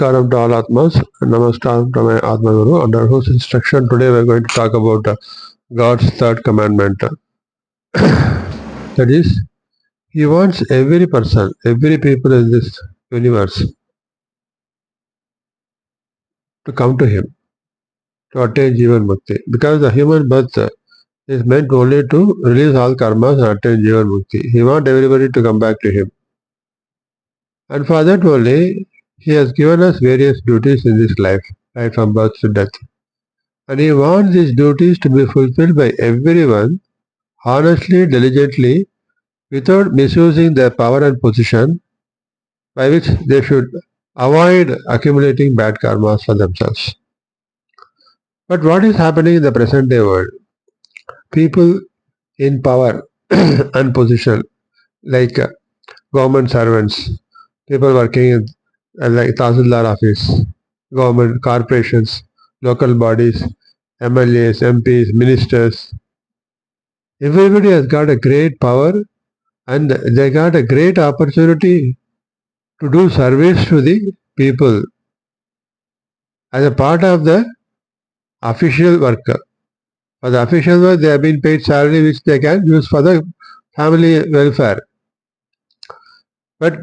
Namaskaram to all Atmas. Namaskaram to my Atma Guru. Under whose instruction today we are going to talk about God's third commandment. That is, He wants every person, every people in this universe to come to Him, to attain Jivan Mukti. Because the human birth is meant only to release all karmas and attain Jivan Mukti. He wants everybody to come back to Him. And for that only, He has given us various duties in this life, right from birth to death. And He wants these duties to be fulfilled by everyone honestly, diligently, without misusing their power and position, by which they should avoid accumulating bad karmas for themselves. But what is happening in the present day world? People in power and position, like government servants, people working in like Tahsildar office, government, corporations, local bodies, MLAs, MPs, ministers, everybody has got a great power and they got a great opportunity to do service to the people as a part of the official work. For the official work, they have been paid salary which they can use for the family welfare. But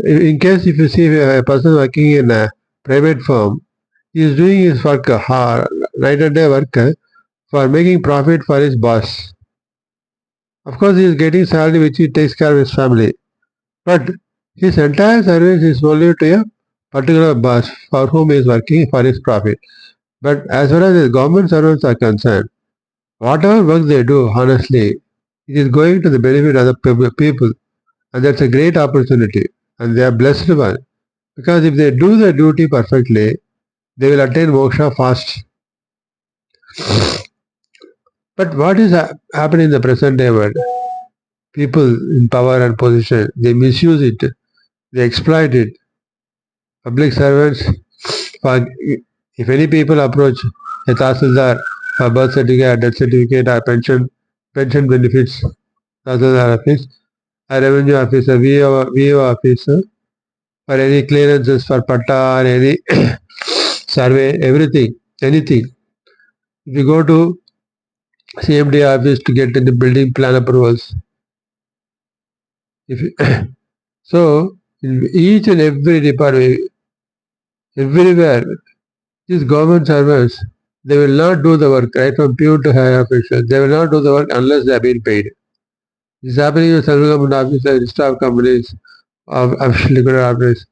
in case if you see a person working in a private firm, he is doing his work hard, night and day work for making profit for his boss. Of course, he is getting salary which he takes care of his family. But his entire service is only to a particular boss for whom he is working for his profit. But as far as the government servants are concerned, whatever work they do, honestly, it is going to the benefit of the people. And that's a great opportunity. And they are blessed one. Because if they do their duty perfectly, they will attain moksha fast. But what is happening in the present day world? People in power and position, they misuse it. They exploit it. Public servants, if any people approach a Tahsildar for birth certificate, death certificate, or pension benefits, Tahsildar office, a revenue officer, VO officer, for any clearances for patta or any survey, everything, anything. If you go to CMD office to get the building plan approvals, so in each and every department, everywhere, these government servants, they will not do the work, right from peon to higher officials. They will not do the work unless they have been paid. This is happening in central government offices, staff companies, official liquid office,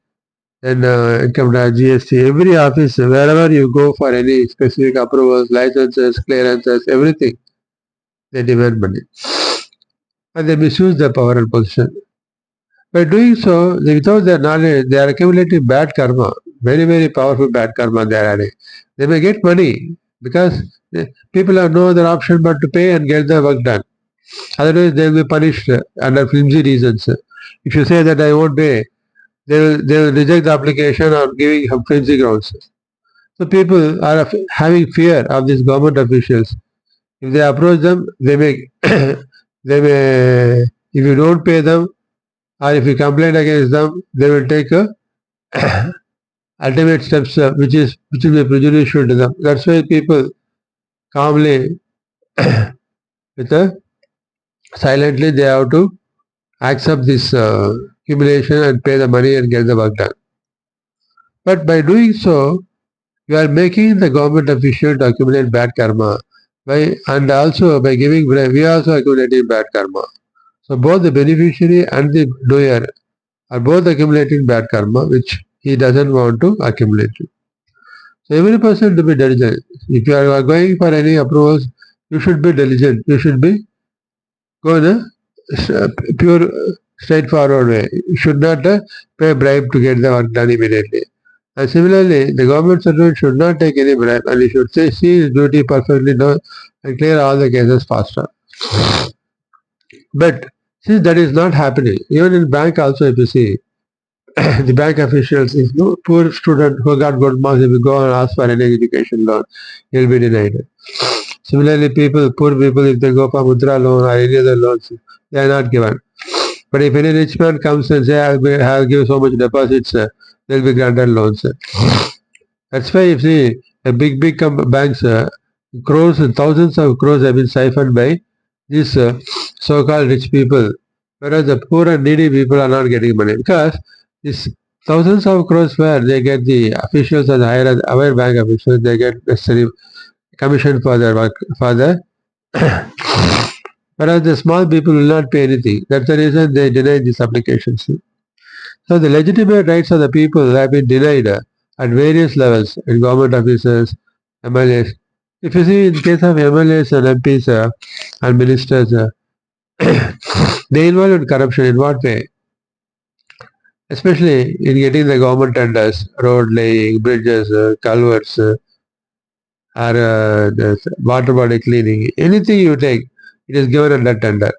and income tax, GST, every office, wherever you go for any specific approvals, licenses, clearances, everything, they demand money. And they misuse their power and position. By doing so, without their knowledge, they are accumulating bad karma, very, very powerful bad karma they are adding. They may get money because people have no other option but to pay and get the work done. Otherwise, they will be punished under flimsy reasons. If you say that I won't pay, they will reject the application or giving flimsy grounds. So people are having fear of these government officials. If they approach them, they may, if you don't pay them, or if you complain against them, they will take ultimate steps which will be prejudicial to them. That's why people calmly, silently, they have to accept this humiliation and pay the money and get the work done. But by doing so, you are making the government official to accumulate bad karma. And also by giving bribe, we are also accumulating bad karma. So both the beneficiary and the doer are both accumulating bad karma, which he doesn't want to accumulate. So every person to be diligent. If you are going for any approvals, you should be diligent. You should be go in a pure, straightforward way. You should not pay bribe to get the work done immediately. And similarly, the government servant should not take any bribe and he should see his duty perfectly done and clear all the cases faster. But since that is not happening, even in bank also if you see, the bank officials, if no poor student who got good marks, if you go and ask for any education loan, he will be denied. Similarly, poor people, if they go for mudra loan or any other loans, they are not given. But if any rich man comes and says, I will give so much deposits, they'll be granted loans. That's why you see big banks, crores and thousands of crores have been siphoned by these so-called rich people, whereas the poor and needy people are not getting money because these thousands of crores where they get the officials or the higher bank officials, they get necessary commission for their work for the whereas the small people will not pay anything. That's the reason they deny these applications. So the legitimate rights of the people have been denied at various levels in government offices, MLAs. If you see in case of MLAs and MPs and ministers, they involve in corruption in what way? Especially in getting the government tenders, road laying, bridges, culverts, or the water body cleaning, anything you take, it is given under tender.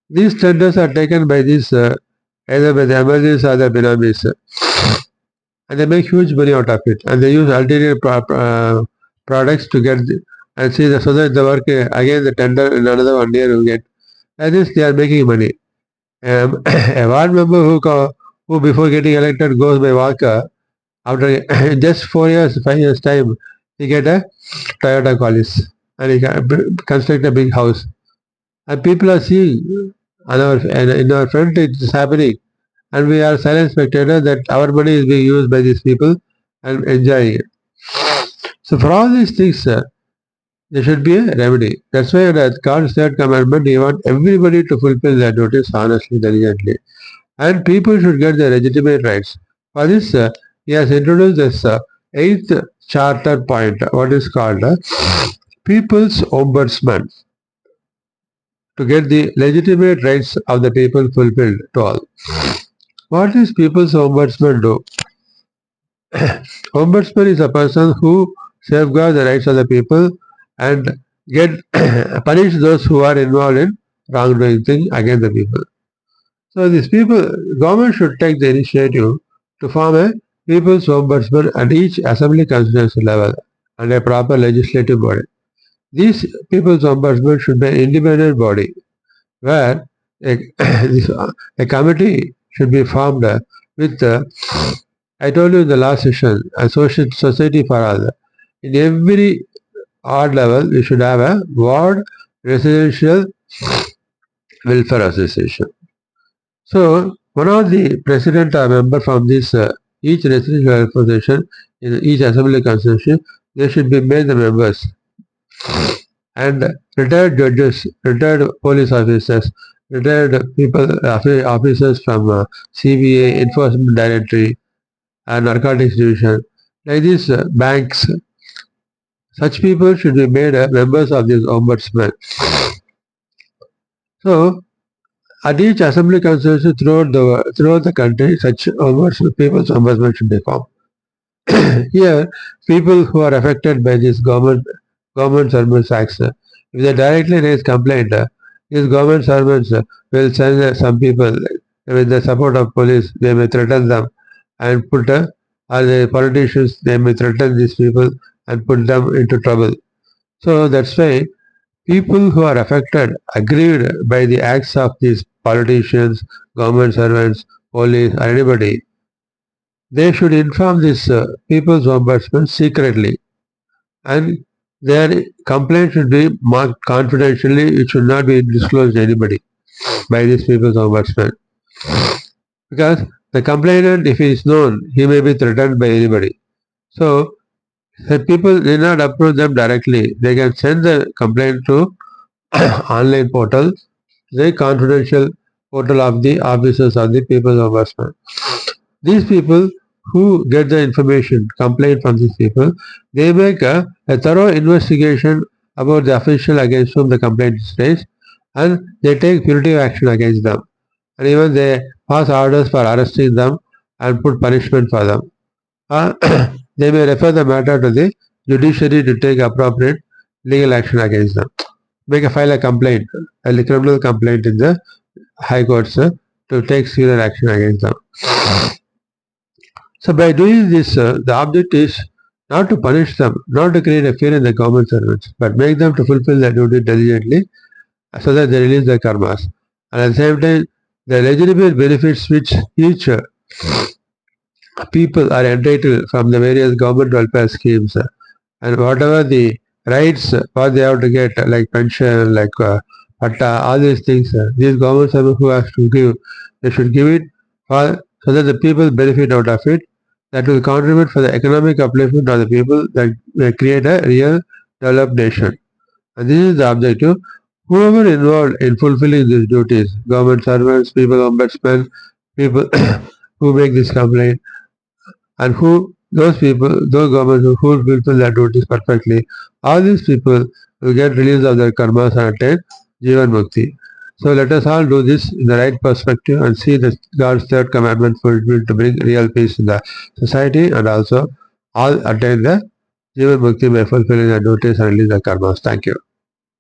These tenders are taken by these either by the MLAs or the binamis, and they make huge money out of it. And they use ulterior products to get and see so that the work again the tender in another 1 year you get. That is, they are making money. A ward member who before getting elected goes by walker, after just 4 years, 5 years time, he get a Toyota Collis and he can construct a big house. And people are seeing in our front it is happening. And we are silent spectators that our money is being used by these people and enjoying it. So for all these things, there should be a remedy. That's why the God's third commandment, he wants everybody to fulfill their duties honestly, diligently. And people should get their legitimate rights. For this, he has introduced this eighth charter point, what is called People's Ombudsman, to get the legitimate rights of the people fulfilled to all. What does People's Ombudsman do? Ombudsman is a person who safeguards the rights of the people and punish those who are involved in wrongdoing thing against the people. So these people, government should take the initiative to form a People's Ombudsman at each assembly constituency level and a proper legislative body. This People's Ombudsman should be an independent body where a committee should be formed with, I told you in the last session, a society for all. In every odd level, we should have a ward residential welfare association. So, one of the president or member from this each residential welfare association in each assembly constituency, they should be made the members. And retired judges, retired police officers, retired people, officers from CBA, Enforcement Directorate, and Narcotics Division, like these banks, such people should be made members of this ombudsman. So, at each assembly constituency throughout the country, such people's ombudsman should be formed. Here, people who are affected by this government servants acts, if they directly raise complaint, these government servants will send some people with the support of police. They may threaten them and or the politicians, they may threaten these people and put them into trouble. So that's why people who are affected, aggrieved by the acts of these politicians, government servants, police, or anybody, they should inform this people's ombudsman secretly, and their complaint should be marked confidentially. It should not be disclosed to anybody by this people's ombudsman, because the complainant, if he is known, he may be threatened by anybody. So the people need not approach them directly. They can send the complaint to online portal, the confidential portal of the officers of the people's ombudsman. These people who get the information, complaint from these people, they make a thorough investigation about the official against whom the complaint is raised, and they take punitive action against them. And even they pass orders for arresting them and put punishment for them. They may refer the matter to the judiciary to take appropriate legal action against them. File a complaint, a criminal complaint in the high courts to take serious action against them. So by doing this, the object is not to punish them, not to create a fear in the government servants, but make them to fulfill their duty diligently so that they release their karmas. And at the same time, the legitimate benefits which each people are entitled from the various government welfare schemes, and whatever the rights what they have to get, like pension, like patta, all these things, these governments are who has to give, they should give it for, so that the people benefit out of it. That will contribute for the economic upliftment of the people, that may create a real developed nation. And this is the objective. Whoever involved in fulfilling these duties, government servants, people ombudsmen, people who make this complaint, and who those people, those governments who fulfill their duties perfectly, all these people will get release of their karmas and attain Jivan Mukti. So let us all do this in the right perspective and see the God's third commandment fulfilled to bring real peace in the society, and also all attain the Jivan Mukti by fulfilling their duties and release their karmas. Thank you.